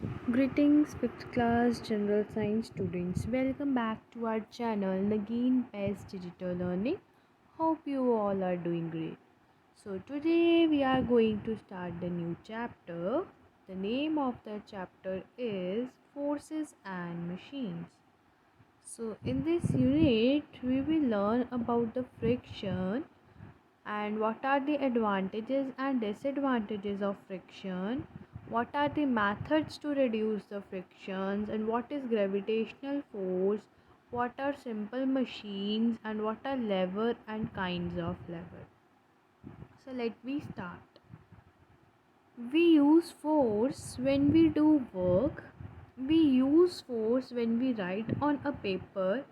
Greetings, 5th class general science students. Welcome back to our channel Nagin Best Digital Learning. Hope you all are doing great. So, today we are going to start the new chapter. The name of the chapter is Forces and Machines. So, in this unit, we will learn about the friction and what are the advantages and disadvantages of friction, what are the methods to reduce the frictions, and what is gravitational force, what are simple machines, and what are lever and kinds of lever. So let me start. We use force when we do work. We use force when we write on a paper,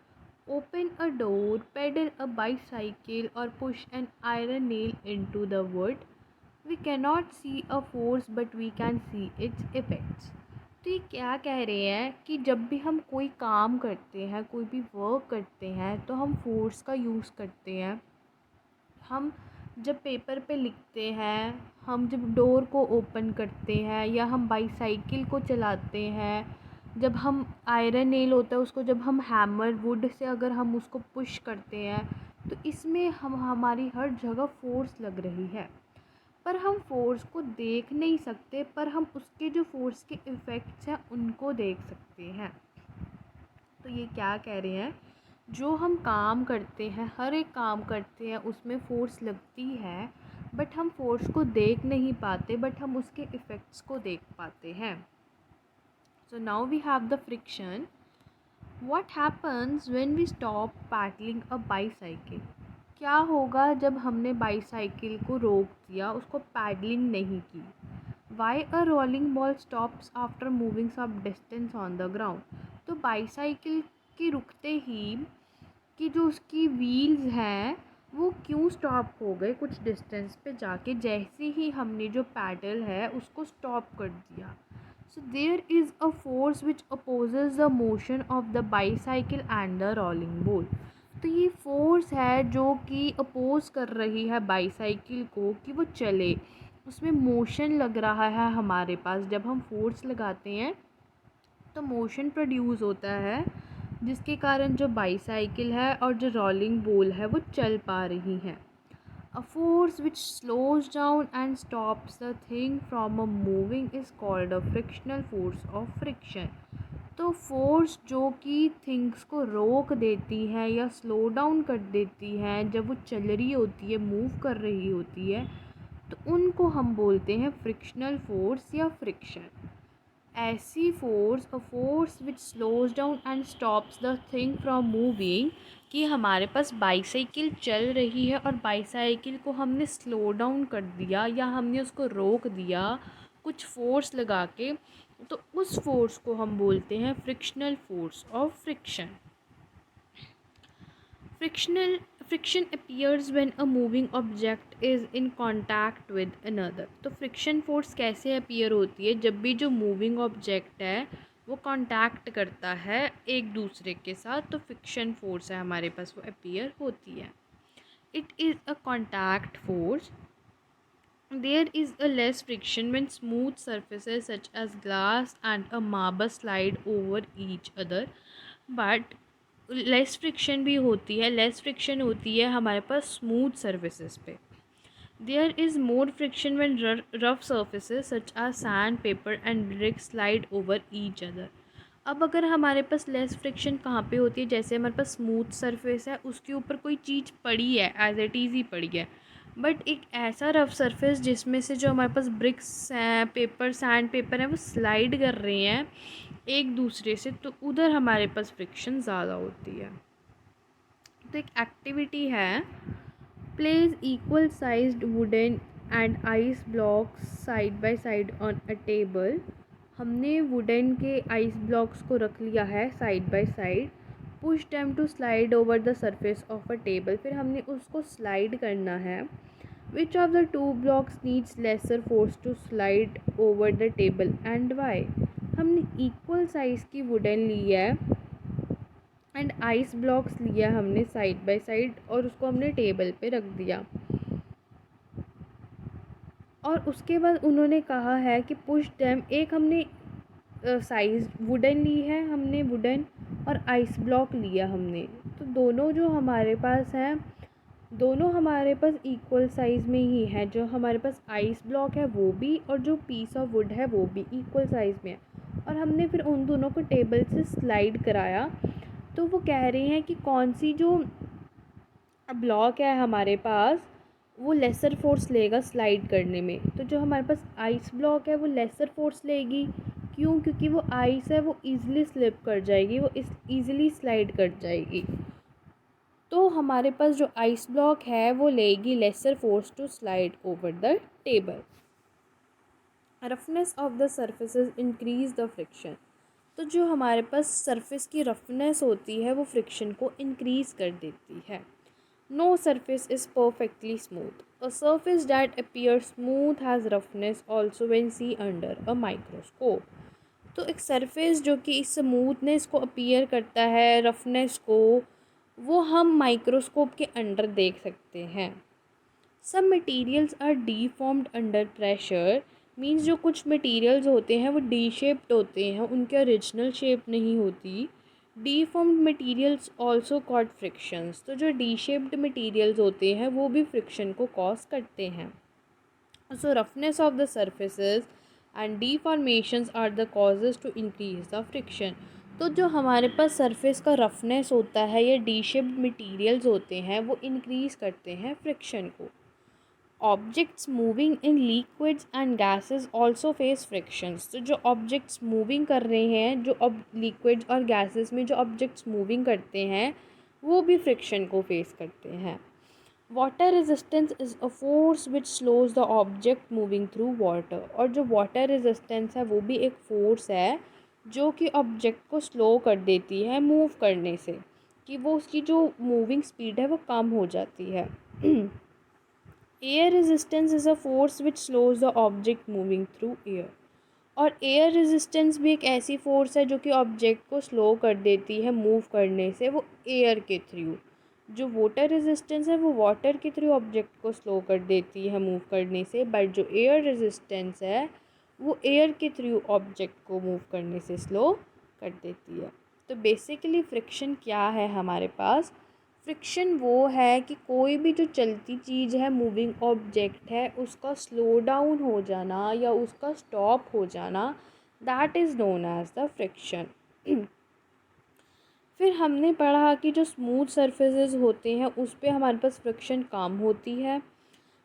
open a door, pedal a bicycle, or push an iron nail into the wood. We cannot see a force but we can see its effects. तो ये क्या कह रहे हैं कि जब भी हम कोई काम करते हैं, कोई भी वर्क करते हैं, तो हम फोर्स का यूज़ करते हैं। हम जब पेपर पे लिखते हैं, हम जब डोर को ओपन करते हैं, या हम बाईसाइकिल को चलाते हैं, जब हम आयरन नेल होता है उसको जब हम हैमर वुड से अगर हम उसको पुश करते हैं, तो इसमें हम हमारी हर जगह फोर्स लग रही है। पर हम फोर्स को देख नहीं सकते, पर हम उसके जो फोर्स के इफ़ेक्ट्स हैं उनको देख सकते हैं। तो ये क्या कह रहे हैं, जो हम काम करते हैं, हर एक काम करते हैं उसमें फ़ोर्स लगती है, बट हम फ़ोर्स को देख नहीं पाते, बट हम उसके इफ़ेक्ट्स को देख पाते हैं। So now we have the friction. What happens when we stop pedalling a bicycle? क्या होगा जब हमने बाईसाइकिल को रोक दिया, उसको पैडलिंग नहीं की? Why a rolling ball stops after moving some distance on the ground? तो बाईसाइकिल के रुकते ही कि जो उसकी व्हील्स हैं वो क्यों स्टॉप हो गए कुछ डिस्टेंस पे जाके, जैसे ही हमने जो पैडल है उसको स्टॉप कर दिया। So there is a force which opposes the motion of the bicycle and the rolling ball. तो ये फोर्स है जो कि अपोज कर रही है बाईसाइकिल को कि वो चले, उसमें मोशन लग रहा है हमारे पास। जब हम फोर्स लगाते हैं तो मोशन प्रोड्यूस होता है, जिसके कारण जो बाईसाइकिल है और जो रोलिंग बॉल है वो चल पा रही हैं। अ force which slows down and stops the thing from a moving is called a frictional force of friction. तो फोर्स जो कि थिंग्स को रोक देती है या स्लो डाउन कर देती है जब वो चल रही होती है, मूव कर रही होती है, तो उनको हम बोलते हैं फ्रिक्शनल फोर्स या फ्रिक्शन। ऐसी force, a force which slows down and stops the thing from moving, कि हमारे पास बाईसाइकिल चल रही है और बाईसाइकिल को हमने स्लो डाउन कर दिया या हमने उसको रोक दिया कुछ फोर्स लगा के, तो उस फोर्स को हम बोलते हैं frictional force of friction. Frictional friction appears when a moving object is in contact with another. तो फ्रिक्शन फोर्स कैसे अपीयर होती है? जब भी जो मूविंग ऑब्जेक्ट है वो कांटेक्ट करता है एक दूसरे के साथ, तो फ्रिक्शन फोर्स है हमारे पास, वो अपीयर होती है। It is a contact force. There is a less friction when smooth surfaces such as glass and a marble slide over each other, but less friction भी होती है, लेस फ्रिक्शन होती है हमारे पास स्मूथ सर्फेसेस पे। There is more friction when rough surfaces such as sandpaper and brick slide over each other. अब अगर हमारे पास लेस फ्रिक्शन कहाँ पे होती है, जैसे हमारे पास स्मूथ सरफेस है, उसके ऊपर कोई चीज़ पड़ी है, एज इट इज़ ही पड़ी है, बट एक ऐसा रफ सरफेस जिसमें से जो हमारे पास ब्रिक्स हैं, पेपर सैंड पेपर हैं, वो स्लाइड कर रहे हैं एक दूसरे से, तो उधर हमारे पास फ्रिक्शन ज़्यादा होती है। तो एक एक्टिविटी है, place equal sized wooden and ice blocks side by side on a table. हमने वुडन के आइस ब्लॉक्स को रख लिया है side by side. Push them to slide over the surface of a table, फिर हमने उसको स्लाइड करना है। Which of the two blocks needs lesser force to slide over the table and why? हमने इक्वल साइज़ की wooden ली है and ice blocks लिया हमने साइड बाय साइड, और उसको हमने टेबल पे रख दिया। और उसके बाद उन्होंने कहा है कि पुश डैम, एक हमने साइज़ वुडन ली है हमने, वुडन, और आइस ब्लॉक लिया हमने। तो दोनों जो हमारे पास हैं, दोनों हमारे पास इक्वल साइज़ में ही है। जो हमारे पास आइस ब्लॉक है वो भी, और जो पीस ऑफ वुड है वो भी इक्वल साइज़ में है। और हमने फिर उन दोनों को टेबल से स्लाइड कराया। तो वो कह रहे हैं कि कौन सी जो ब्लॉक है हमारे पास वो लेसर फोर्स लेगा स्लाइड करने में। तो जो हमारे पास आइस ब्लॉक है वो लेसर फोर्स लेगी। क्यों? क्योंकि वो आइस है, वो ईज़िली स्लिप कर जाएगी, वो ईज़िली स्लाइड कर जाएगी। तो हमारे पास जो आइस ब्लॉक है वो लेगी lesser force to slide over the table. Roughness of the surfaces increase the friction. तो जो हमारे पास सरफेस की रफनेस होती है वो फ्रिक्शन को इंक्रीज कर देती है। No surface is perfectly smooth. A surface that appear smooth has roughness also when see under a microscope. तो एक सरफेस जो कि इस स्मूथनेस को अपीयर करता है, रफनेस को, वो हम माइक्रोस्कोप के अंडर देख सकते हैं। Some materials are deformed under pressure. Means जो कुछ मटीरियल्स होते हैं वो डी शेप्ड होते हैं, उनके ओरिजिनल शेप नहीं होती। डीफॉर्म्ड मटीरियल्स ऑल्सो कॉज फ्रिक्शंस। तो जो डी शेप्ड मटीरियल्स होते हैं वो भी फ्रिक्शन को कॉज करते हैं। So roughness of the surfaces and deformations are the causes to increase the friction. तो जो हमारे पास सरफेस का रफनेस होता है या डी शेप्ड मटीरियल्स होते हैं वो इंक्रीज करते हैं फ्रिक्शन को। Objects moving in liquids and gases also face frictions. तो जो ऑब्जेक्ट्स मूविंग कर रहे हैं, जो अब लिक्विड्स और गैसेस में जो ऑब्जेक्ट्स मूविंग करते हैं वो भी फ्रिक्शन को फेस करते हैं। Water resistance is a force which slows the object moving through water. और जो वाटर रेजिस्टेंस है वो भी एक फोर्स है जो कि ऑब्जेक्ट को स्लो कर देती है मूव करने से, कि वो उसकी जो मूविंग स्पीड है वो कम हो जाती है। Air resistance is a force which slows the object moving through air. और एयर रेजिस्टेंस भी एक ऐसी फोर्स है जो कि ऑब्जेक्ट को स्लो कर देती है मूव करने से, वो एयर के थ्रू। जो वाटर रेजिस्टेंस है वो वाटर के थ्रू ऑब्जेक्ट को स्लो कर देती है मूव करने से, बट जो एयर रेजिस्टेंस है वो एयर के थ्रू ऑब्जेक्ट को मूव करने से स्लो कर देती है। तो बेसिकली फ्रिक्शन क्या है हमारे पास? फ्रिक्शन वो है कि कोई भी जो चलती चीज़ है, मूविंग ऑब्जेक्ट है, उसका स्लो डाउन हो जाना या उसका स्टॉप हो जाना, that is known as the friction. फिर हमने पढ़ा कि जो स्मूथ सरफेसेस होते हैं उस पे हमारे पास फ्रिक्शन कम होती है।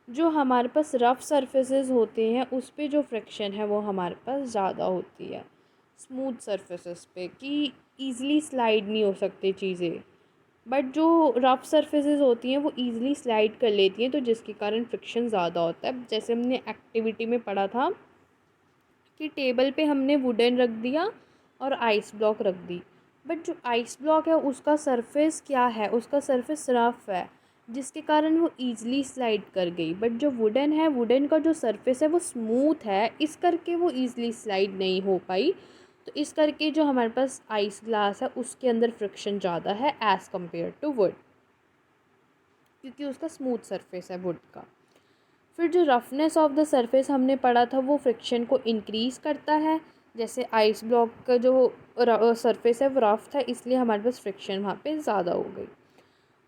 जो हमारे पास रफ़ सरफेसेस होते हैं उस पे जो फ्रिक्शन है वो हमारे पास ज़्यादा होती है स्मूथ सरफेसेस पे, कि ईज़िली स्लाइड नहीं हो सकती चीज़ें। बट जो रफ़ सरफेसेस होती हैं वो ईज़िली स्लाइड कर लेती हैं, तो जिसके कारण फ्रिक्शन ज़्यादा होता है। जैसे हमने एक्टिविटी में पढ़ा था कि टेबल पे हमने वुडन रख दिया और आइस ब्लॉक रख दी, बट जो आइस ब्लॉक है उसका सरफेस क्या है? उसका सरफेस रफ़ है, जिसके कारण वो ईज़िली स्लाइड कर गई। बट जो वुडन है, वुडन का जो सरफेस है वो स्मूथ है, इस करके वो ईज़िली स्लाइड नहीं हो पाई। तो इस करके जो हमारे पास आइस ग्लास है उसके अंदर फ्रिक्शन ज़्यादा है एज़ कम्पेयर टू वुड, क्योंकि उसका स्मूथ सरफेस है वुड का। फिर जो रफनेस ऑफ द सरफेस हमने पढ़ा था वो फ्रिक्शन को इंक्रीज़ करता है। जैसे आइस ब्लॉक का जो सरफेस है वो रफ था, इसलिए हमारे पास फ्रिक्शन वहाँ पे ज़्यादा हो गई।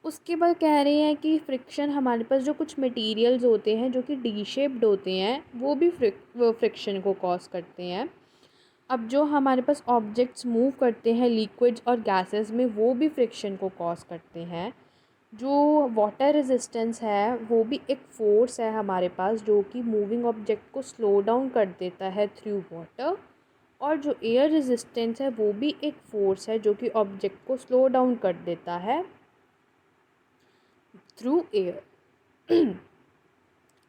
उसके बाद कह रहे हैं कि फ्रिक्शन हमारे पास जो कुछ मटेरियल्स होते हैं जो कि डी शेप्ड होते हैं वो भी फ्रिक्शन को कॉज करते हैं। अब जो हमारे पास ऑब्जेक्ट्स मूव करते हैं लिक्विड्स और गैसेस में वो भी फ्रिक्शन को कॉज करते हैं। जो वाटर रेजिस्टेंस है वो भी एक फ़ोर्स है हमारे पास जो कि मूविंग ऑब्जेक्ट को स्लो डाउन कर देता है थ्रू वाटर। और जो एयर रेजिस्टेंस है वो भी एक फ़ोर्स है जो कि ऑब्जेक्ट को स्लो डाउन कर देता है through air.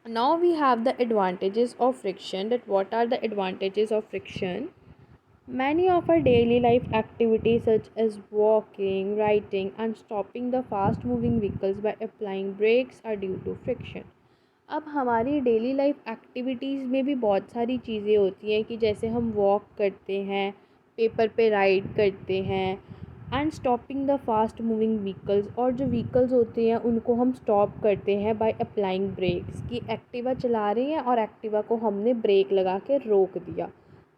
Now we have the advantages of friction. That what are the advantages of friction? Many of our daily life activities such as walking, writing and stopping the fast moving vehicles by applying brakes are due to friction. अब हमारी daily life activities में भी बहुत सारी चीज़ें होती हैं कि जैसे हम वॉक करते हैं, पेपर पे राइड करते हैं, and stopping the fast moving vehicles, और जो व्हीकल्स होते हैं उनको हम स्टॉप करते हैं बाय अप्लाइंग ब्रेक्स, कि एक्टिवा चला रहे हैं और एक्टिवा को हमने ब्रेक लगा के रोक दिया,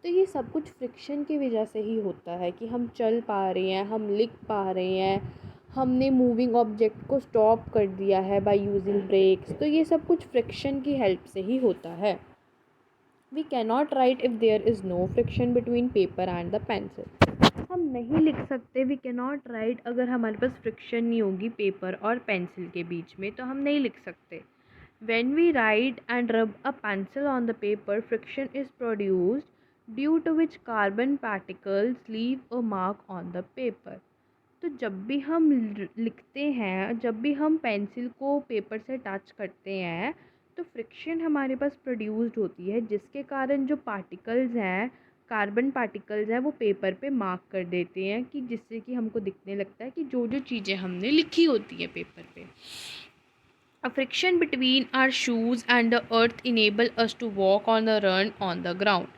तो ये सब कुछ फ्रिक्शन की वजह से ही होता है कि हम चल पा रहे हैं, हम लिख पा रहे हैं, हमने मूविंग ऑब्जेक्ट को स्टॉप कर दिया है बाय यूजिंग ब्रेक्स। तो ये सब कुछ फ्रिक्शन की हेल्प से ही होता है। We cannot write if there is no friction between paper and the pencil. हम नहीं लिख सकते, वी कैनॉट राइट, अगर हमारे पास फ्रिक्शन नहीं होगी पेपर और पेंसिल के बीच में, तो हम नहीं लिख सकते। When we write and rub a pencil on the paper, friction is produced due to which carbon particles leave a mark on the paper. तो जब भी हम लिखते हैं, जब भी हम पेंसिल को पेपर से टच करते हैं, तो फ्रिक्शन हमारे पास प्रोड्यूस्ड होती है, जिसके कारण जो पार्टिकल्स हैं, कार्बन पार्टिकल्स हैं, वो पेपर पे मार्क कर देते हैं, कि जिससे कि हमको दिखने लगता है कि जो जो चीज़ें हमने लिखी होती है पेपर पे। A friction between our shoes and the earth enable us to walk on the run on the ground.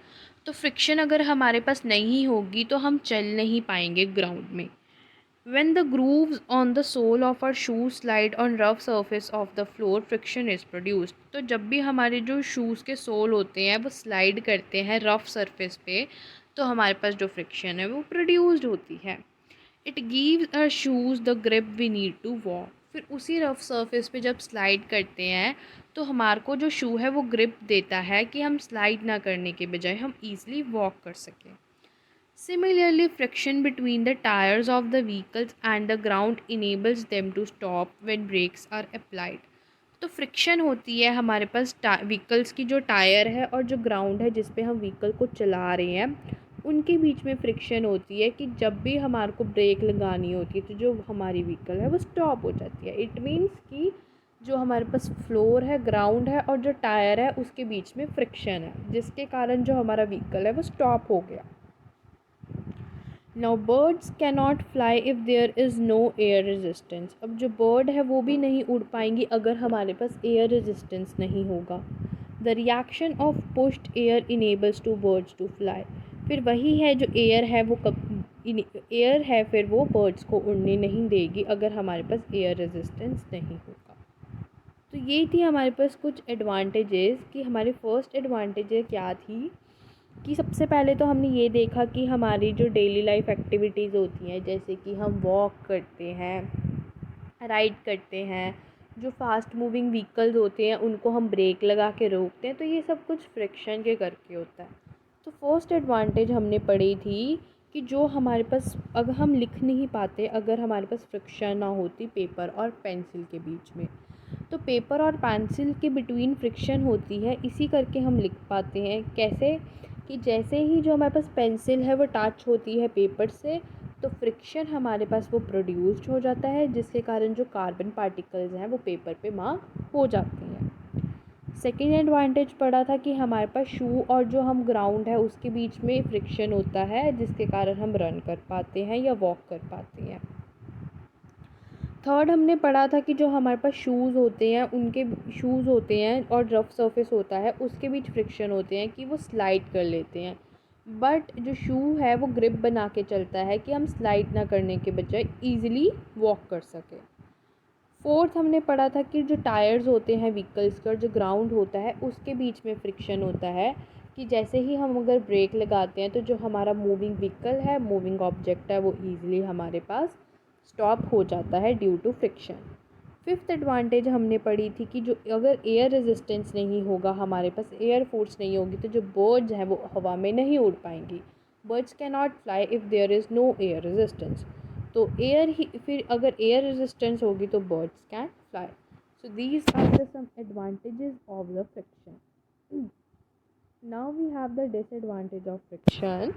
तो फ्रिक्शन अगर हमारे पास नहीं होगी तो हम चल नहीं पाएंगे ग्राउंड में। When the grooves on the sole of our shoe slide on rough surface of the floor, friction is produced. तो जब भी हमारे जो शूज़ के सोल होते हैं वो स्लाइड करते हैं रफ़ सरफेस पे, तो हमारे पास जो फ्रिक्शन है वो प्रोड्यूस्ड होती है। It gives our shoes the grip we need to walk. फिर उसी रफ सरफेस पे जब स्लाइड करते हैं तो हमारे को जो शू है वो ग्रिप देता है कि हम स्लाइड ना करने के बजाय हम ईज़िली वॉक कर सकें। Similarly friction between the tyres of the vehicles and the ground enables them to stop when brakes are applied. तो फ्रिक्शन होती है हमारे पास व्हीकल्स की, जो टायर है और जो ग्राउंड है जिस पे हम व्हीकल को चला रहे हैं, उनके बीच में फ्रिक्शन होती है कि जब भी हमारे को ब्रेक लगानी होती है तो जो हमारी व्हीकल है वो स्टॉप हो जाती है। इट मीन्स कि जो हमारे पास फ्लोर है, ग्राउंड है और जो टायर है उसके बीच में फ्रिक्शन है, जिसके कारण जो हमारा व्हीकल है वो स्टॉप हो गया। Now birds cannot fly if there is no air resistance. अब जो बर्ड है वो भी नहीं उड़ पाएंगी अगर हमारे पास एयर रेजिस्टेंस नहीं होगा। The reaction of pushed air enables to birds to fly. फिर वही है जो एयर है वो एयर है फिर वो बर्ड्स को उड़ने नहीं देगी अगर हमारे पास एयर रेजिस्टेंस नहीं होगा। तो ये थी हमारे पास कुछ एडवांटेजेस, कि हमारी फर्स्ट एडवांटेज क्या थी कि सबसे पहले तो हमने ये देखा कि हमारी जो डेली लाइफ एक्टिविटीज़ होती हैं, जैसे कि हम वॉक करते हैं, राइड करते हैं, जो फास्ट मूविंग व्हीकल्स होते हैं उनको हम ब्रेक लगा के रोकते हैं, तो ये सब कुछ फ्रिक्शन के करके होता है। तो फर्स्ट एडवांटेज हमने पढ़ी थी कि जो हमारे पास, अगर हम लिख नहीं पाते अगर हमारे पास फ्रिक्शन ना होती पेपर और पेंसिल के बीच में, तो पेपर और पेंसिल के बिटवीन फ्रिक्शन होती है, इसी करके हम लिख पाते हैं। कैसे कि जैसे ही जो हमारे पास पेंसिल है वो टच होती है पेपर से, तो फ्रिक्शन हमारे पास वो प्रोड्यूस्ड हो जाता है, जिसके कारण जो कार्बन पार्टिकल्स हैं वो पेपर पे मार्क हो जाते हैं। सेकेंड एडवांटेज पड़ा था कि हमारे पास शू और जो हम ग्राउंड है उसके बीच में फ्रिक्शन होता है, जिसके कारण हम रन कर पाते हैं या वॉक कर पाते हैं। थर्ड हमने पढ़ा था कि जो हमारे पास शूज़ होते हैं, उनके शूज़ होते हैं और रफ सरफेस होता है उसके बीच फ्रिक्शन होते हैं कि वो स्लाइड कर लेते हैं, बट जो शू है वो ग्रिप बना के चलता है कि हम स्लाइड ना करने के बजाय ईज़िली वॉक कर सकें। फोर्थ हमने पढ़ा था कि जो टायर्स होते हैं व्हीकल्स के और जो ग्राउंड होता है उसके बीच में फ्रिक्शन होता है, कि जैसे ही हम अगर ब्रेक लगाते हैं तो जो हमारा मूविंग व्हीकल है, मूविंग ऑब्जेक्ट है, वो ईज़िली हमारे पास स्टॉप हो जाता है due to friction. Fifth advantage हमने पढ़ी थी कि जो अगर एयर रेजिस्टेंस नहीं होगा, हमारे पास एयर फोर्स नहीं होगी, तो जो बर्ड्स हैं वो हवा में नहीं उड़ पाएंगी। Birds can not fly if there is no air resistance. तो एयर ही, फिर अगर एयर रेजिस्टेंस होगी तो birds can fly. So these are the some advantages of the friction. Now we have the disadvantage of friction.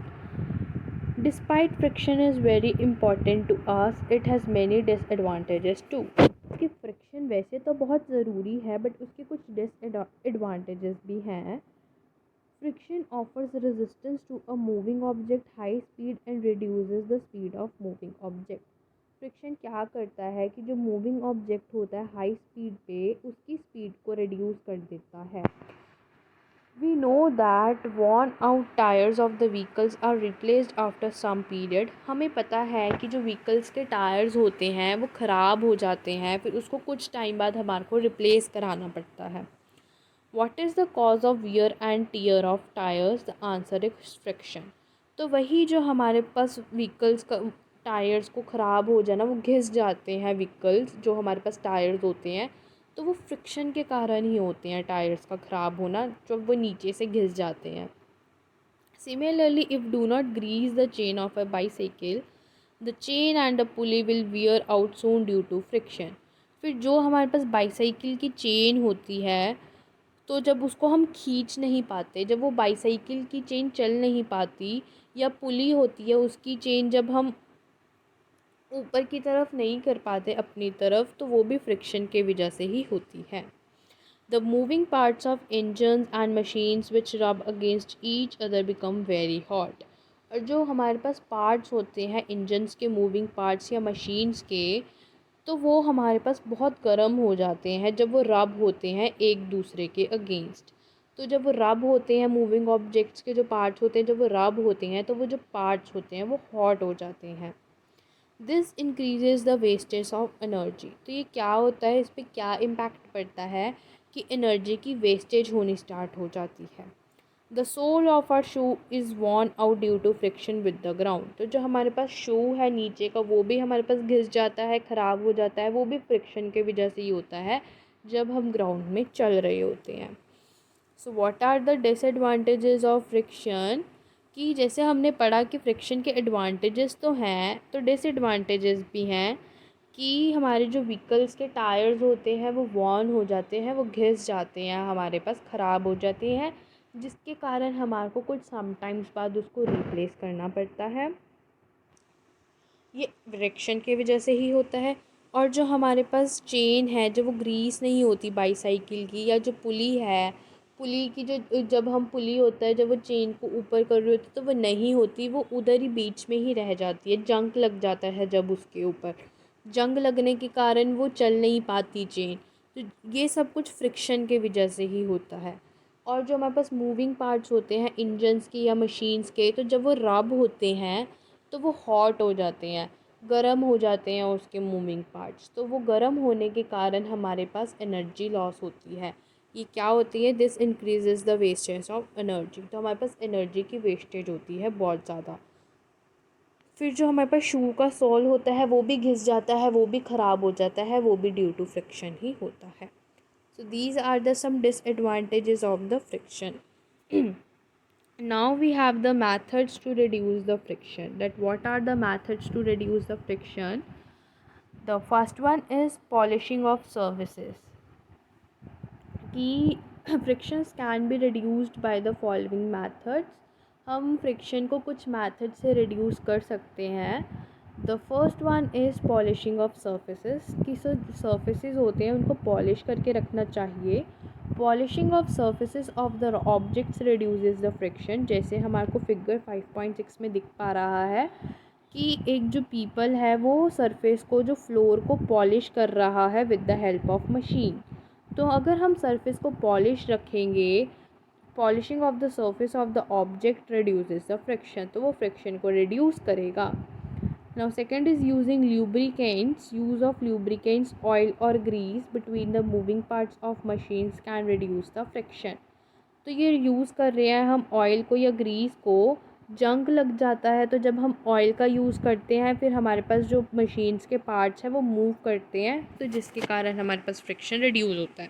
Despite friction is very important to us, it has many disadvantages too. इसकी friction वैसे तो बहुत ज़रूरी है, but उसके कुछ disadvantages भी हैं। Friction offers resistance to a moving object high speed and reduces the speed of moving object. Friction क्या करता है कि जो मूविंग ऑब्जेक्ट होता है हाई स्पीड पे, उसकी स्पीड को रिड्यूस कर देता है। We know that worn out tires of the vehicles are replaced after some period. हमें पता है कि जो व्हीकल्स के टायर्स होते हैं वो ख़राब हो जाते हैं, फिर उसको कुछ टाइम बाद हमारे को रिप्लेस कराना पड़ता है। What is the cause of wear and tear of tyres? The answer is friction. तो वही जो हमारे पास व्हीकल्स का टायर्स को ख़राब हो जाना, वो घिस जाते हैं व्हीकल्स, जो हमारे पास टायर्स होते हैं तो वो फ्रिक्शन के कारण ही होते हैं, टायर्स का ख़राब होना जब वो नीचे से घिस जाते हैं। Similarly, if do not grease the chain of a bicycle, the chain and the pulley will wear out soon due to friction. फिर जो हमारे पास बाईसाइकिल की चेन होती है, तो जब उसको हम खींच नहीं पाते, जब वो बाईसाइकिल की चेन चल नहीं पाती, या पुली होती है उसकी चेन जब हम ऊपर की तरफ नहीं कर पाते अपनी तरफ, तो वो भी फ्रिक्शन के वजह से ही होती है। The moving parts of engines and machines which rub against each other become very hot. और जो हमारे पास पार्ट्स होते हैं इंजन्स के, मूविंग पार्ट्स या मशीन्स के, तो वो हमारे पास बहुत गर्म हो जाते हैं जब वो रब होते हैं एक दूसरे के अगेंस्ट। तो जब वो रब होते हैं, मूविंग ऑब्जेक्ट्स के जो पार्ट्स होते हैं, जब वो रब होते हैं तो वो जो पार्ट्स होते हैं वो हॉट हो जाते हैं। This increases the wastage of energy. तो ये क्या होता है, इस पर क्या इम्पैक्ट पड़ता है कि एनर्जी की वेस्टेज होनी स्टार्ट हो जाती है। The sole of our shoe is worn out due to friction with the ground. तो जो हमारे पास शू है नीचे का, वो भी हमारे पास घिस जाता है, ख़राब हो जाता है, वो भी फ्रिक्शन के वजह से ही होता है जब हम ग्राउंड में चल रहे होते हैं। So what are the disadvantages of friction? कि जैसे हमने पढ़ा कि फ्रिक्शन के एडवांटेजेस तो हैं, तो डिसएडवांटेजेस भी हैं कि हमारे जो व्हीकल्स के टायर्स होते हैं वो वॉर्न हो जाते हैं, वो घिस जाते हैं, हमारे पास ख़राब हो जाते हैं, जिसके कारण हमारे को कुछ समटाइम्स बाद उसको रिप्लेस करना पड़ता है। ये फ्रिक्शन की वजह से ही होता है। और जो हमारे पास चेन है, जो वो ग्रीस नहीं होती बाईसाइकिल की, या जो पुली है, पुली की जो, जब हम पुली होता है, जब वो चेन को ऊपर कर रहे होते तो वो नहीं होती, वो उधर ही बीच में ही रह जाती है, जंग लग जाता है जब उसके ऊपर, जंग लगने के कारण वो चल नहीं पाती चेन। तो ये सब कुछ फ्रिक्शन के वजह से ही होता है। और जो हमारे पास मूविंग पार्ट्स होते हैं इंजन्स के या मशीन्स के, तो जब वो रब होते हैं तो वो हॉट हो जाते हैं, गर्म हो जाते हैं उसके मूविंग पार्ट्स, तो वो गर्म होने के कारण हमारे पास एनर्जी लॉस होती है। ये क्या होती है? This increases the wastage of energy. तो हमारे पास एनर्जी की वेस्टेज होती है बहुत ज़्यादा। फिर जो हमारे पास शू का सोल होता है वो भी घिस जाता है, वो भी ख़राब हो जाता है, वो भी ड्यू टू फ्रिक्शन ही होता है। So these are the some disadvantages of the friction. Now we have the methods to reduce the friction. That what are the methods to reduce the friction? The first one is polishing of surfaces. कि frictions can be reduced by the following methods. हम friction को कुछ method से reduce कर सकते हैं। The first one is polishing of surfaces, कि surfaces होते हैं उनको polish करके रखना चाहिए। Polishing of surfaces of the objects reduces the friction. जैसे हमारे को फिगर 5.6 में दिख पा रहा है कि एक जो पीपल है वो सरफेस को, जो फ्लोर को पॉलिश कर रहा है with the help of machine. तो अगर हम सरफेस को पॉलिश रखेंगे, polishing of the surface of the object reduces the friction, तो वो फ्रिक्शन को रिड्यूस करेगा। Now second is using lubricants. Use of lubricants, oil और grease between the moving parts of machines can reduce the friction. तो ये use कर रहे हैं हम ऑयल को या ग्रीस को, जंग लग जाता है, तो जब हम ऑयल का यूज़ करते हैं फिर हमारे पास जो मशीन्स के पार्ट्स हैं वो मूव करते हैं, तो जिसके कारण हमारे पास फ्रिक्शन रिड्यूस होता है।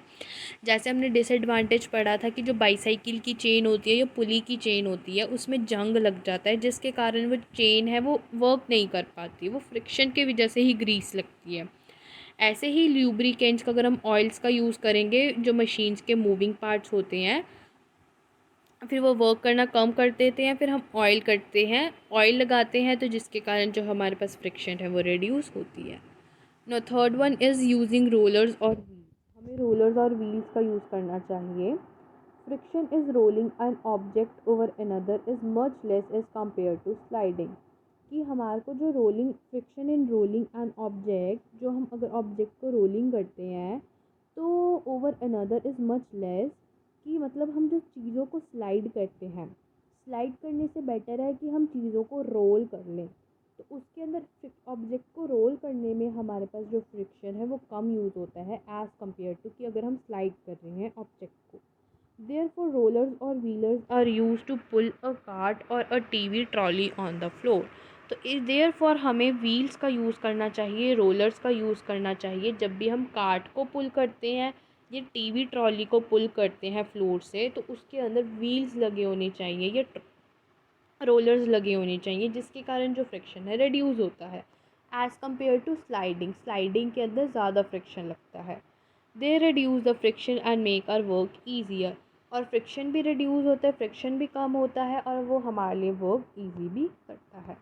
जैसे हमने डिसएडवांटेज पढ़ा था कि जो बाईसाइकिल की चेन होती है या पुली की चेन होती है उसमें जंग लग जाता है, जिसके कारण वो चेन है वो वर्क नहीं कर पाती, वो फ्रिक्शन की वजह से ही ग्रीस लगती है। ऐसे ही ल्यूब्रिकेंट्स का अगर हम ऑयल्स का यूज़ करेंगे, जो मशीन्स के मूविंग पार्ट्स होते हैं, फिर वो वर्क करना कम कर देते हैं, फिर हम ऑयल करते हैं, ऑयल लगाते हैं, तो जिसके कारण जो हमारे पास फ्रिक्शन है वो रिड्यूस होती है। No third one is using rollers और व्हील्स। हमें रोलर्स और व्हील्स का यूज़ करना चाहिए। Friction is rolling an object over another is much less as compare to sliding. कि हमारे को जो rolling, friction in rolling an object, जो हम अगर ऑब्जेक्ट को रोलिंग करते हैं तो over another is much less, कि मतलब हम जो चीज़ों को स्लाइड करते हैं, स्लाइड करने से बेटर है कि हम चीज़ों को रोल कर लें। तो उसके अंदर ऑब्जेक्ट को रोल करने में हमारे पास जो फ्रिक्शन है वो कम यूज़ होता है एज़ कम्पेयर टू कि अगर हम स्लाइड कर रहे हैं ऑब्जेक्ट को। rollers or wheelers are used to pull a cart or a TV trolley on the floor. तो इस देयरफॉर हमें व्हील्स का यूज़ करना चाहिए, रोलर्स का यूज़ करना चाहिए जब भी हम कार्ट को पुल करते हैं, ये टीवी ट्रॉली को पुल करते हैं फ्लोर से, तो उसके अंदर व्हील्स लगे होने चाहिए या रोलर्स लगे होने चाहिए, जिसके कारण जो फ्रिक्शन है रिड्यूस होता है एज़ कम्पेयर टू स्लाइडिंग के अंदर ज़्यादा फ्रिक्शन लगता है। They reduce the friction and make our work easier, और फ्रिक्शन भी रिड्यूस होता है, फ्रिक्शन भी कम होता है और वो हमारे लिए वर्क ईजी भी करता है।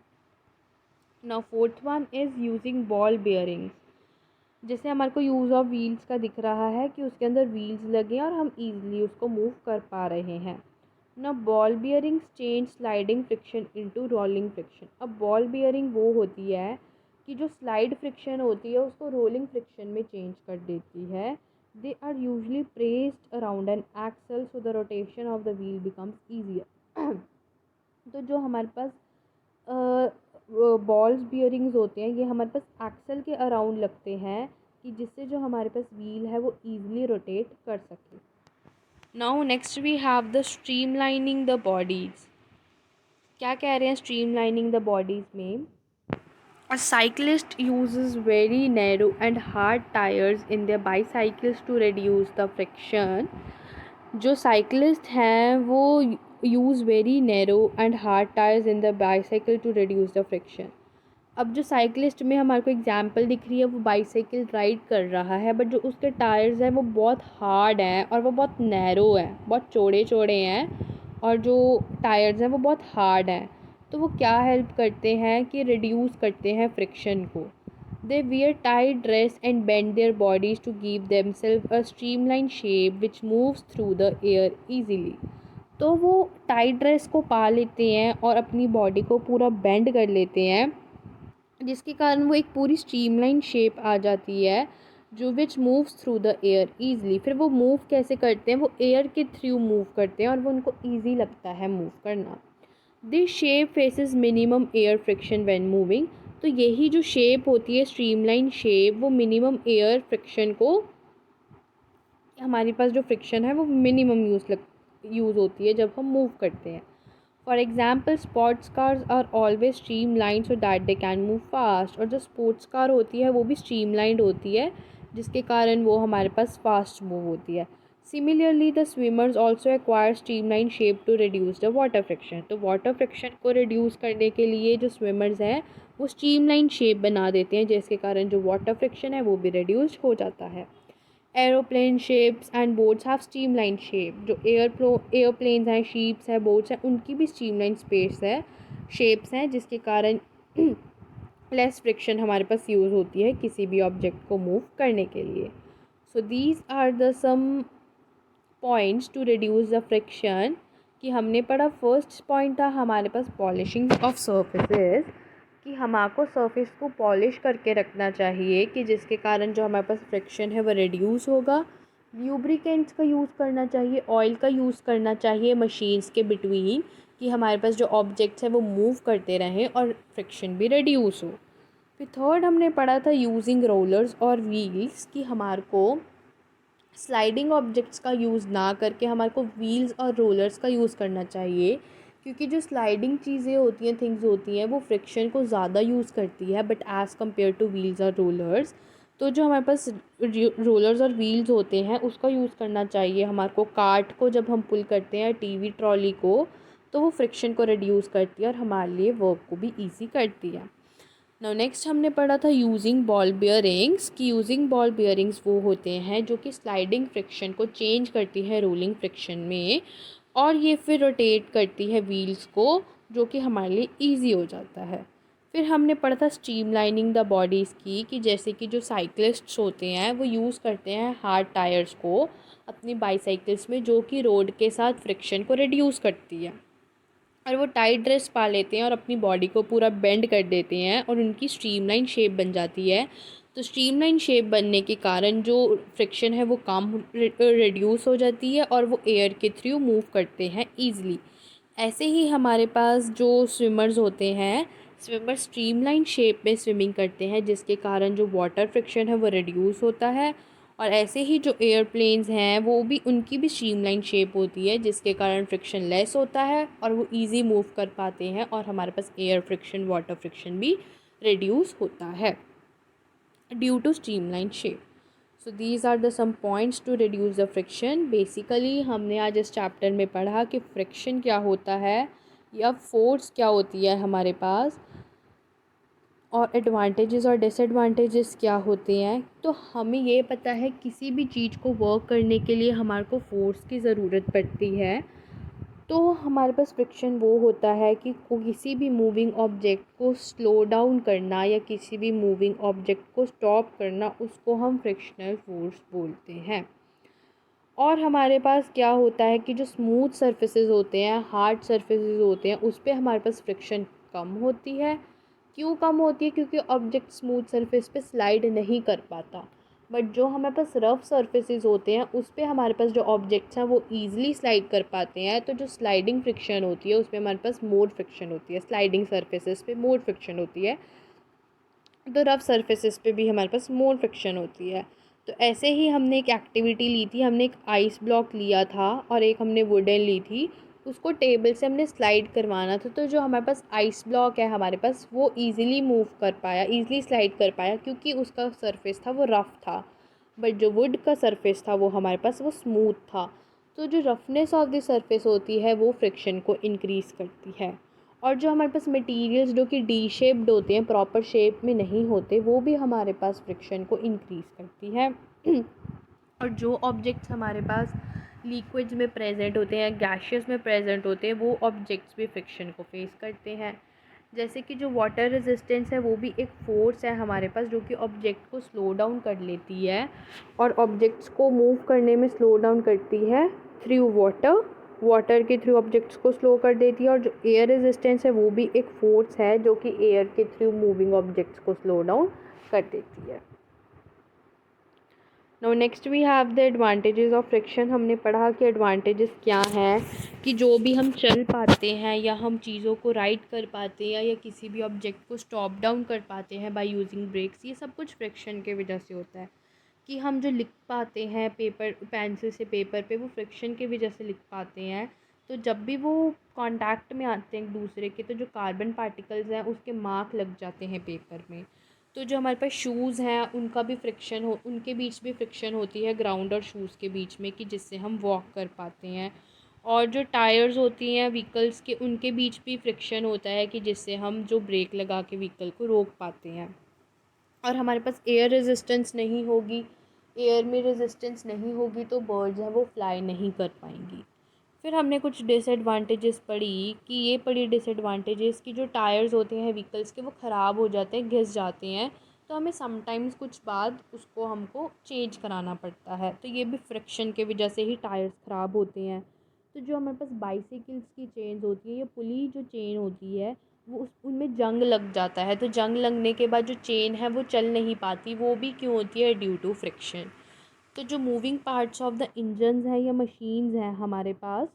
Now fourth one is using ball bearings. जैसे हमारे को यूज़ ऑफ व्हील्स का दिख रहा है कि उसके अंदर व्हील्स लगे हैं और हम ईज़िली उसको मूव कर पा रहे हैं। ना ball bearings change sliding friction into rolling friction. अब बॉल बियरिंग वो होती है कि जो स्लाइड फ्रिक्शन होती है उसको रोलिंग फ्रिक्शन में चेंज कर देती है। They are usually placed around an axle so the rotation of the wheel becomes easier. तो जो हमारे पास बॉल्स बियरिंग्स होते हैं ये हमारे पास एक्सल के अराउंड लगते हैं कि जिससे जो हमारे पास व्हील है वो ईजिली रोटेट कर सके। Now next we have the streamlining the bodies. क्या कह रहे हैं स्ट्रीमलाइनिंग द बॉडीज़ में? A cyclist uses very narrow and hard tires in their bicycles to reduce the friction. जो साइकिलिस्ट हैं वो use very narrow and hard tyres in the bicycle to reduce the friction. अब जो cyclist में हमारे को example दिख रही है वो बाईसाइकिल राइड कर रहा है, बट जो उसके टायर्स हैं वो बहुत हार्ड हैं और वो बहुत नैरो हैं, बहुत चौड़े चौड़े हैं, और जो टायर्स हैं वो बहुत हार्ड हैं। तो वो क्या हेल्प करते हैं कि रिड्यूस करते हैं फ्रिक्शन को। They wear tight dress and bend their bodies to give themselves a streamline shape which moves through the air easily. तो वो टाइट ड्रेस को पा लेते हैं और अपनी बॉडी को पूरा बेंड कर लेते हैं, जिसके कारण वो एक पूरी स्ट्रीमलाइन शेप आ जाती है जो विच moves through the air easily. फिर वो मूव कैसे करते हैं? वो एयर के थ्रू मूव करते हैं और वो उनको ईजी लगता है मूव करना। This shape faces minimum air friction when moving. तो यही जो शेप होती है स्ट्रीमलाइन शेप, वो मिनिमम एयर फ्रिक्शन को, हमारे पास जो फ्रिक्शन है वो मिनिमम यूज़ होती है जब हम मूव करते हैं। For example sports cars are always streamline so that they can move fast. और जो स्पोर्ट्स कार होती है वो भी स्ट्रीमलाइंड होती है जिसके कारण वो हमारे पास फास्ट मूव होती है। Similarly the swimmers also acquire streamline shape to reduce the water friction. तो वाटर फ्रिक्शन को रिड्यूस करने के लिए जो स्विमर्स हैं वो स्ट्रीमलाइन शेप बना देते हैं, जिसके कारण जो वाटर फ्रिक्शन है वो भी रिड्यूस हो जाता है। Aeroplane ships and boats have streamline shape. जो एयरप्लेन्स हैं, शिप्स हैं, बोट्स हैं, उनकी भी स्ट्रीमलाइन शेप्स हैं जिसके कारण लेस फ्रिक्शन हमारे पास यूज़ होती है किसी भी ऑब्जेक्ट को मूव करने के लिए। So these are the some points to reduce the friction. कि हमने पढ़ा फर्स्ट पॉइंट था हमारे पास पॉलिशिंग ऑफ सर्फेसेस, कि हमारे सरफेस को पॉलिश करके रखना चाहिए कि जिसके कारण जो हमारे पास फ्रिक्शन है वो रिड्यूस होगा। ल्यूब्रिकेंट्स का यूज़ करना चाहिए, ऑयल का यूज़ करना चाहिए मशीन्स के बिटवीन, कि हमारे पास जो ऑब्जेक्ट्स हैं वो मूव करते रहें और फ्रिक्शन भी रिड्यूस हो। फिर थर्ड हमने पढ़ा था यूजिंग रोलर्स और व्हील्स, कि हमारे को स्लाइडिंग ऑब्जेक्ट्स का यूज़ ना करके हमारे को व्हील्स और रोलर्स का यूज़ करना चाहिए, क्योंकि जो स्लाइडिंग चीज़ें होती हैं, थिंग्स होती हैं, वो फ्रिक्शन को ज़्यादा यूज़ करती है but as compare two wheels और रोलर्स। तो जो हमारे पास रोलर्स और व्हील्स होते हैं उसका यूज़ करना चाहिए हमारे को। कार्ट को जब हम पुल करते हैं, टीवी ट्रॉली को, तो वो फ्रिक्शन को रिड्यूस करती है और हमारे लिए वर्क को भी ईजी करती है। नाउ नेक्स्ट हमने पढ़ा था यूजिंग बॉल बियरिंग्स, कि यूजिंग बॉल बियरिंग्स वो होते हैं जो कि स्लाइडिंग फ्रिक्शन को चेंज करती है रोलिंग फ्रिक्शन में, और ये फिर रोटेट करती है व्हील्स को, जो कि हमारे लिए इजी हो जाता है। फिर हमने पढ़ा था स्ट्रीमलाइनिंग द बॉडीज़ की, कि जैसे कि जो साइकिलिस्ट्स होते हैं वो यूज़ करते हैं हार्ड टायर्स को अपनी बाईसाइकिल्स में, जो कि रोड के साथ फ्रिक्शन को रिड्यूस करती है, और वो टाइट ड्रेस पा लेते हैं और अपनी बॉडी को पूरा बेंड कर देते हैं और उनकी स्ट्रीमलाइन शेप बन जाती है। तो स्ट्रीमलाइन शेप बनने के कारण जो फ्रिक्शन है वो कम रिड्यूस हो जाती है और वो एयर के थ्रू मूव करते हैं ईज़िली। ऐसे ही हमारे पास जो स्विमर्स होते हैं, स्विमर स्ट्रीमलाइन शेप में स्विमिंग करते हैं जिसके कारण जो वाटर फ्रिक्शन है वो रिड्यूस होता है, और ऐसे ही जो एयरप्लेन्स हैं वो भी, उनकी भी स्ट्रीमलाइन शेप होती है, जिसके कारण फ्रिक्शन लेस होता है और वो ईज़ी मूव कर पाते हैं, और हमारे पास एयर फ्रिक्शन, वाटर फ्रिक्शन भी रिड्यूस होता है due to streamline shape. So these are the some points to reduce the friction. Basically हमने आज इस चैप्टर में पढ़ा कि फ्रिक्शन क्या होता है या फोर्स क्या होती है हमारे पास, और एडवांटेजेस और डिसएडवांटेजेस क्या होते हैं। तो हमें ये पता है किसी भी चीज़ को वर्क करने के लिए हमारे को फोर्स की ज़रूरत पड़ती है। तो हमारे पास फ्रिक्शन वो होता है कि किसी भी मूविंग ऑब्जेक्ट को स्लो डाउन करना या किसी भी मूविंग ऑब्जेक्ट को स्टॉप करना, उसको हम फ्रिक्शनल फोर्स बोलते हैं। और हमारे पास क्या होता है कि जो स्मूथ सरफेसेस होते हैं, हार्ड सरफेसेस होते हैं, उस पे हमारे पास फ्रिक्शन कम होती है। क्यों कम होती है? क्योंकि ऑब्जेक्ट स्मूथ सरफेस पे स्लाइड नहीं कर पाता। बट जो हमारे पास रफ़ सरफेसेस होते हैं उस पे हमारे पास जो ऑब्जेक्ट्स हैं वो ईज़िली स्लाइड कर पाते हैं। तो जो स्लाइडिंग फ्रिक्शन होती है उसमें हमारे पास मोर फ्रिक्शन होती है, स्लाइडिंग सरफेसेस पे मोर फ्रिक्शन होती है, तो रफ़ सरफेसेस पे भी हमारे पास मोर फ्रिक्शन होती है। तो ऐसे ही हमने एक एक्टिविटी ली थी, हमने एक आइस ब्लॉक लिया था और एक हमने वुडन ली थी, उसको टेबल से हमने स्लाइड करवाना था। तो जो हमारे पास आइस ब्लॉक है हमारे पास, वो ईज़िली मूव कर पाया, ईज़िली स्लाइड कर पाया, क्योंकि उसका सरफेस था वो रफ़ था। बट जो वुड का सरफेस था वो हमारे पास वो स्मूथ था। तो जो रफनेस ऑफ द सरफेस होती है वो फ्रिक्शन को इंक्रीज़ करती है। और जो हमारे पास मटेरियल्स जो कि डी शेप्ड होते हैं, प्रॉपर शेप में नहीं होते, वो भी हमारे पास फ्रिक्शन को इंक्रीज़ करती है। और जो ऑब्जेक्ट्स हमारे पास लिक्विड्स में प्रेजेंट होते हैं, गैशियस में प्रेजेंट होते हैं, वो ऑब्जेक्ट्स भी फ्रिक्शन को फेस करते हैं। जैसे कि जो वाटर रेजिस्टेंस है वो भी एक फ़ोर्स है हमारे पास, जो कि ऑब्जेक्ट को स्लो डाउन कर लेती है और ऑब्जेक्ट्स को मूव करने में स्लो डाउन करती है थ्रू वाटर के थ्रू ऑब्जेक्ट्स को स्लो कर देती है। और जो एयर रेजिस्टेंस है वो भी एक फ़ोर्स है जो कि एयर के थ्रू मूविंग ऑब्जेक्ट्स को स्लो डाउन कर देती है। No next we have the advantages of friction. हमने पढ़ा कि एडवांटेजेस क्या हैं, कि जो भी हम चल पाते हैं या हम चीज़ों को राइड कर पाते हैं या किसी भी ऑब्जेक्ट को स्टॉप डाउन कर पाते हैं बाय यूजिंग ब्रेक्स, ये सब कुछ फ्रिक्शन के वजह से होता है। कि हम जो लिख पाते हैं पेपर, पेंसिल से पेपर पे, वो फ्रिक्शन की वजह से लिख पाते हैं। तो जब भी वो कांटेक्ट में आते हैं एक दूसरे के, तो जो कार्बन पार्टिकल्स हैं उसके मार्क लग जाते हैं पेपर में। तो जो हमारे पास शूज़ हैं उनका भी फ्रिक्शन हो, उनके बीच भी फ्रिक्शन होती है ग्राउंड और शूज़ के बीच में, कि जिससे हम वॉक कर पाते हैं। और जो टायर्स होती हैं व्हीकल्स के, उनके बीच भी फ्रिक्शन होता है, कि जिससे हम जो ब्रेक लगा के व्हीकल को रोक पाते हैं। और हमारे पास एयर रेजिस्टेंस नहीं होगी, एयर में रेजिस्टेंस नहीं होगी तो बर्ड्स हैं वो फ्लाई नहीं कर पाएंगी। फिर हमने कुछ डिसएडवांटेजेस पढ़ी, कि ये पढ़ी डिसएडवांटेजेस कि जो टायर्स होते हैं व्हीकल्स के वो ख़राब हो जाते हैं, घिस जाते हैं, तो हमें समटाइम्स कुछ बाद उसको हमको चेंज कराना पड़ता है। तो ये भी फ्रिक्शन के वजह से ही टायर्स ख़राब होते हैं। तो जो हमारे पास बाइसिकल्स की चेन्स होती है या पुली जो चेन होती है, वो उनमें जंग लग जाता है। तो जंग लगने के बाद जो चेन है वो चल नहीं पाती, वो भी क्यों होती है? Due to friction. तो जो moving parts of the engines हैं या मशीन्स हैं हमारे पास,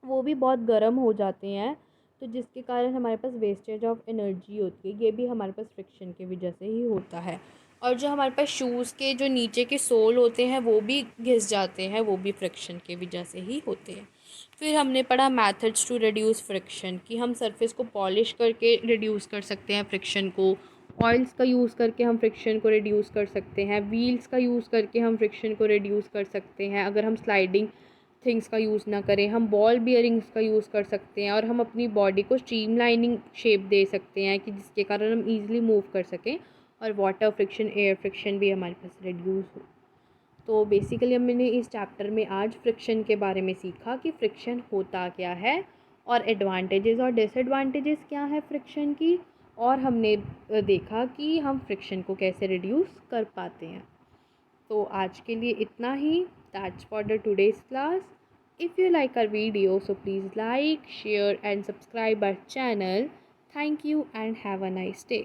वो भी बहुत गर्म हो जाते हैं, तो जिसके कारण हमारे पास वेस्टेज ऑफ एनर्जी होती है, ये भी हमारे पास फ्रिक्शन की वजह से ही होता है। और जो हमारे पास शूज़ के जो नीचे के सोल होते हैं वो भी घिस जाते हैं, वो भी फ्रिक्शन की वजह से ही होते हैं। फिर हमने पढ़ा मेथड्स टू रिड्यूस फ्रिक्शन, कि हम सरफेस को पॉलिश करके रिड्यूस कर सकते हैं फ्रिक्शन को, ऑयल्स का यूज़ करके हम फ्रिक्शन को रिड्यूस कर सकते हैं, व्हील्स का यूज़ करके हम फ्रिक्शन को रिड्यूस कर सकते हैं। अगर हम स्लाइडिंग थिंग्स का यूज़ ना करें, हम बॉल बियरिंग्स का यूज़ कर सकते हैं, और हम अपनी बॉडी को स्ट्रीमलाइनिंग शेप दे सकते हैं, कि जिसके कारण हम ईज़िली मूव कर सकें और वाटर फ्रिक्शन, एयर फ्रिक्शन भी हमारे पास रिड्यूस हो। तो बेसिकली हमने इस चैप्टर में आज फ्रिक्शन के बारे में सीखा कि फ्रिक्शन होता क्या है और एडवांटेजेस और डिसएडवांटेजेस क्या है फ्रिक्शन की, और हमने देखा कि हम फ्रिक्शन को कैसे रिड्यूस कर पाते हैं। तो आज के लिए इतना ही। That's for the today's class. If you like our video, so please like, share and subscribe our channel. Thank you and have a nice day.